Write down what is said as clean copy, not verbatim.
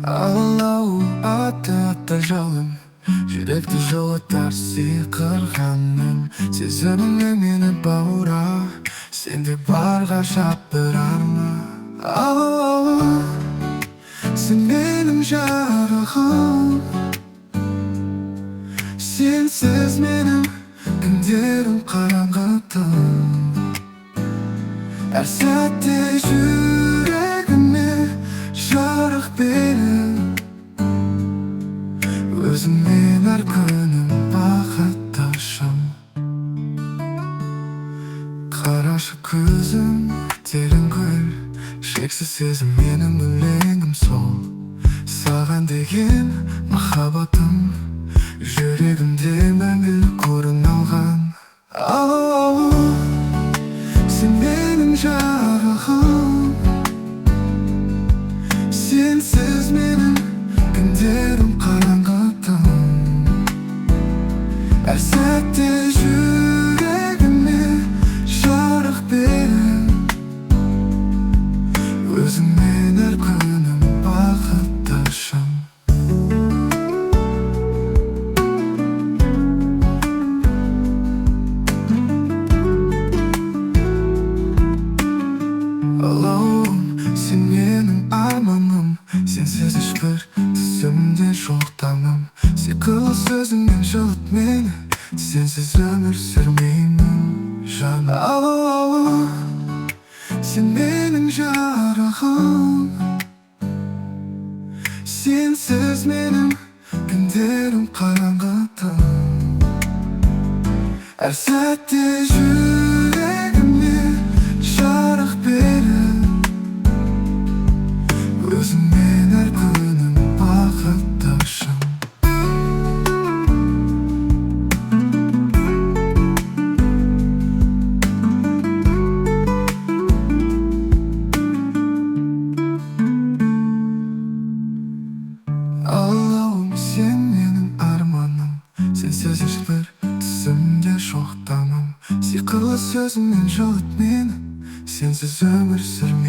Алау атты жалын, жүректі жылытар сиқырғаным. Сезіміңе мені баура, сенде бар ғажап бір арна. Алауға, сен менің жарығым, сенсіз менің күндерім қараңғы түн. Әр сәтте жүрегіме жарық беріп, өзіңмен әр күнім бақытташым. Қарашы көзім терең көл, шексіз сезім менің өлеңім сол. Саған деген махаббатым жүрегімде мәңгілік орын алған. Алау, сен менің жарығым, сенсіз менің күндерім қараңғы түн. Әр сәтте жүрегіме жарық беріп, өзіңмен әр күнім бақытташым. Алауым, сен менің арманым, сенсіз ешбір түсімде жоқ таңым. Сиқырлы сөзіңмен жылыт мені, сенсіз өмір сүрмеймін жан. Алау, сен менің жарығым, сенсіз менің күндерім қараңғы түн. Әр сәтте жүрегіме жарық беріп, өзіңмен әр күнім бақытташым. Алауым, сен менің арманым, сенсіз ешбір түсімде жоқ таңым. Сиқырлы сөзіңмен жылыт мені, сенсіз өмір сүрмеймін.